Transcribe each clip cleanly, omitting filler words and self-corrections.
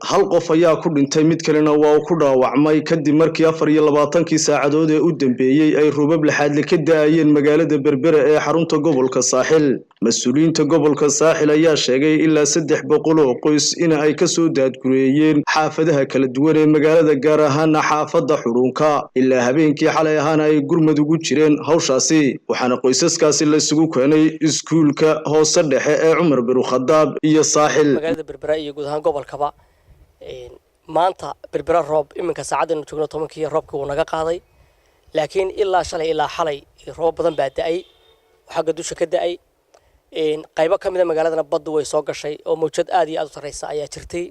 hal qof ayaa ku dhintay mid kalena waa uu ku dhaawacmay kadib markii 24 saacadood ee u dambeeyay ay roobab laxaadle ka daayeen magaalada Berbera ee xarunta gobolka Saaxil. Mas'uuliyiinta gobolka Saaxil ayaa sheegay ilaa 300 oo qoys in ay ka soo daadgureeyeen xaafadaha kala duwan ee magaalada gaar ahaan xaafadda Xurunka ilaa habeenkii xalay ahaan ay gurmad ugu jireen hawshaasi waxaana qoysaskaasi la isugu keenay iskuulka hoose dhexe ee Cumar bin Khadaab iyo Saaxil magaalada Berbera iyo guud ahaan gobolkaba maanta Berbera roob iminka saacadana joogno 10kii roobka uu naga qaaday laakiin ilaa shalay ilaa xalay roob badan baa da'ay waxa dusha ka da'ay qaybo kamid ah magaaladana baddu way soo gashay oo mowjad aad iyo aad u sareysa ayaa jirtay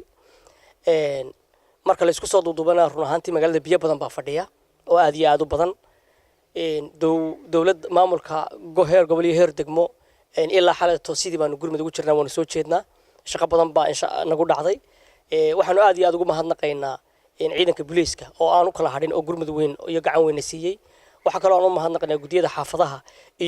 marka la isku soo duubana run ahaantii magaalada biyo badan baa fadhiya oo aad iyo aad u badan dawlad maamulka heer gobol iyo heer degmo ilaa xalay sidii baanu gurmad ugu jirnaa waanu soo jeednaa shaqo badan baa nagu dhacday waxaanu aad iyo aad ugu mahadnaqaynaa ciidanka booliiska oo aan u kala hadhin oo gurmad weyn iyo gacan weyn siiyay waxa kale oo aan u mahadnaqaynaa gudiyada xaafadaha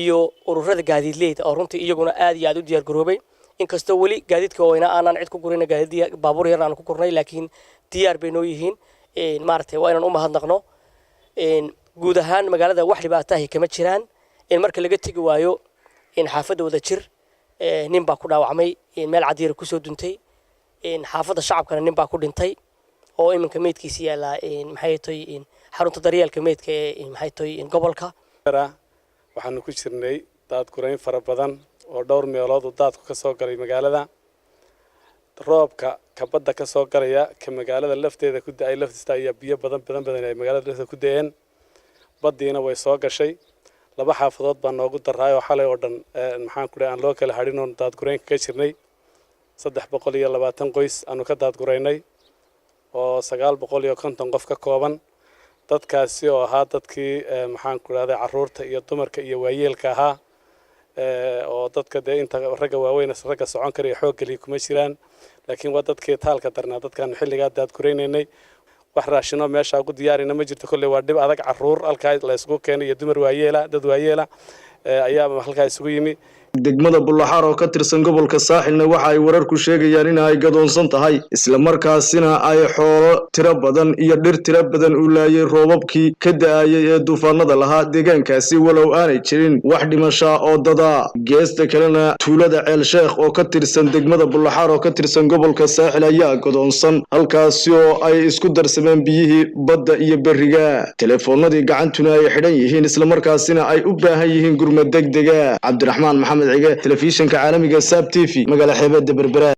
iyo ururada gaadiidleyda oo runtii iyaguna aad iyo aad u diyaar garoobay inkastoo wali gaadiidka weyna aanan cid ku gurin gaadiid baabuur yar aan ku gurnay laakiin diyaar bay noo yihiin maartay waa inaan u mahadnaqno guud ahaan magaalada wax dhibaato ah kama jiraan in marka laga tagi waayo in xaafadda wada jir nin baa ku dhaawacmay meel cadiir ku soo duntay xaafadda shacabkana nin baa ku dhintay oo iminka meedkiisa yaala maxay tahay xarunta daryeelka meedka ee maxay tahay gobolka waxaanu ku jirnay daad gurayn fara badan oo dhowr meelood oo daadku ka soo galay magaalada roobka ka badda ka soo galaya ka magaalada lafteeda ku da'ay laftiisa iyo biyo badan ay magaalada lafteeda ku da'een baddiina way soo gashay laba xaafadood baa noogu daray oo xalay oo dhan maxaan ku dhahay aan loo kala hadhin oo daad gurayn ka jirnay 320 qoys aanu ka daad guraynay oo 950 qof ka kooban dadkaasi oo ahaa dadkii maxaan ku dhahay caruurta iyo dumarka iyo waayeelka ahaa oo dadka inta ragga waaweyn ragga socon kara xoog gali kuma jiraan laakiin waa dadkii taalka darnaa dadkan xilliga daad guraynay wax raashino meesha ugu diyaarina ma jirto kulli waa dib adag caruur halka la isku keenay iyo dumar waayeela dad waayeela ayaa halka isugu yimi degmada Bullaxaar oo ka tirsan gobolka Saaxilna waxa ay wararku sheegayaan in ay gadoonsan tahay isla markaasina ay xoolo tiro badan iyo dhir tiro badan u laayay roobabkii ka da'ayay ee duufaanada lahaa deegaankaasi walow aanay jirin wax dhimasho oo dada geesta kalena tuulada Ceel Sheekh oo ka tirsan degmada Bullaxaar oo ka tirsan gobolka Saaxil ayaa gadoonsan halkaasi oo ay isku darsameen biyihii badda iyo bariga telefoonadii gacantuna ay xidhan yihiin isla markaasina ay u baahan yihiin gurmad degdeg ah Cabdiraxmaan Maxamed Cige telefishinka caalamiga SAB TV magaala xeebada Berbera